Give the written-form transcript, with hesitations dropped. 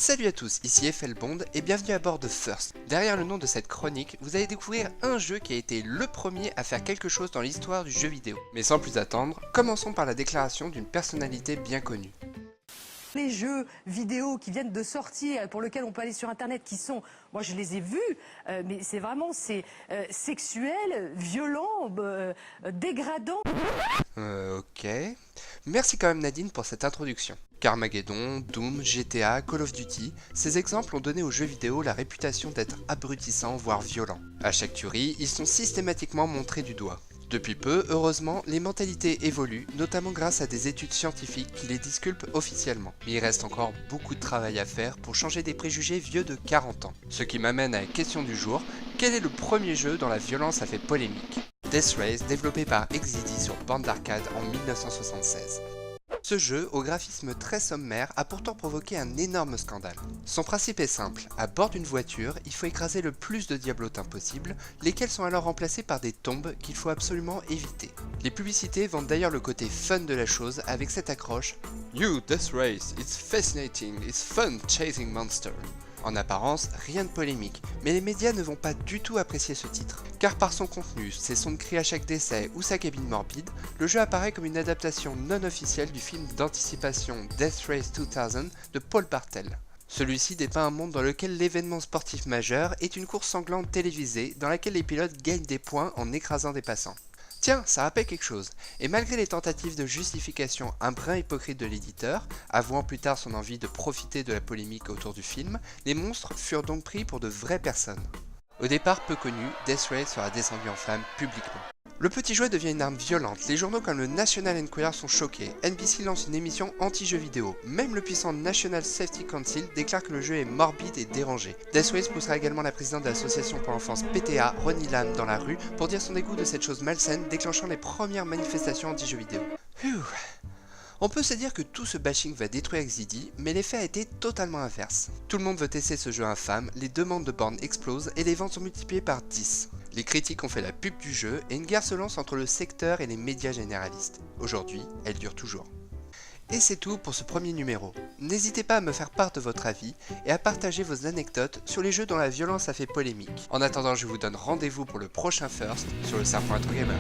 Salut à tous, ici FL Bond et bienvenue à bord de First. Derrière le nom de cette chronique, vous allez découvrir un jeu qui a été le premier à faire quelque chose dans l'histoire du jeu vidéo. Mais sans plus attendre, commençons par la déclaration d'une personnalité bien connue. Les jeux vidéo qui viennent de sortir, pour lesquels on peut aller sur internet, qui sont, moi je les ai vus, mais c'est vraiment sexuel, violent, dégradant. Ok. Merci quand même Nadine pour cette introduction. Carmageddon, Doom, GTA, Call of Duty, ces exemples ont donné aux jeux vidéo la réputation d'être abrutissants voire violents. À chaque tuerie, ils sont systématiquement montrés du doigt. Depuis peu, heureusement, les mentalités évoluent, notamment grâce à des études scientifiques qui les disculpent officiellement. Mais il reste encore beaucoup de travail à faire pour changer des préjugés vieux de 40 ans. Ce qui m'amène à la question du jour, quel est le premier jeu dont la violence a fait polémique? Death Race, développé par Exidy sur bande d'arcade en 1976. Ce jeu, au graphisme très sommaire, a pourtant provoqué un énorme scandale. Son principe est simple, à bord d'une voiture, il faut écraser le plus de diablotins possible, lesquels sont alors remplacés par des tombes qu'il faut absolument éviter. Les publicités vendent d'ailleurs le côté fun de la chose avec cette accroche « New Death Race, it's fascinating, it's fun chasing monsters ». En apparence, rien de polémique, mais les médias ne vont pas du tout apprécier ce titre. Car par son contenu, ses sons de cris à chaque décès ou sa cabine morbide, le jeu apparaît comme une adaptation non officielle du film d'anticipation Death Race 2000 de Paul Bartel. Celui-ci dépeint un monde dans lequel l'événement sportif majeur est une course sanglante télévisée dans laquelle les pilotes gagnent des points en écrasant des passants. Tiens, ça rappelle quelque chose, et malgré les tentatives de justification un brin hypocrite de l'éditeur, avouant plus tard son envie de profiter de la polémique autour du film, les monstres furent donc pris pour de vraies personnes. Au départ peu connu, Death Race sera descendu en flammes publiquement. Le petit jouet devient une arme violente, les journaux comme le National Enquirer sont choqués, NBC lance une émission anti-jeux vidéo, même le puissant National Safety Council déclare que le jeu est morbide et dérangé. Death Race poussera également la présidente de l'association pour l'enfance PTA, Ronnie Lam, dans la rue pour dire son dégoût de cette chose malsaine, déclenchant les premières manifestations anti-jeux vidéo. On peut se dire que tout ce bashing va détruire Exidy, mais l'effet a été totalement inverse. Tout le monde veut tester ce jeu infâme, les demandes de bornes explosent et les ventes sont multipliées par 10. Les critiques ont fait la pub du jeu et une guerre se lance entre le secteur et les médias généralistes. Aujourd'hui, elle dure toujours. Et c'est tout pour ce premier numéro. N'hésitez pas à me faire part de votre avis et à partager vos anecdotes sur les jeux dont la violence a fait polémique. En attendant, je vous donne rendez-vous pour le prochain First sur le serpent Gamer.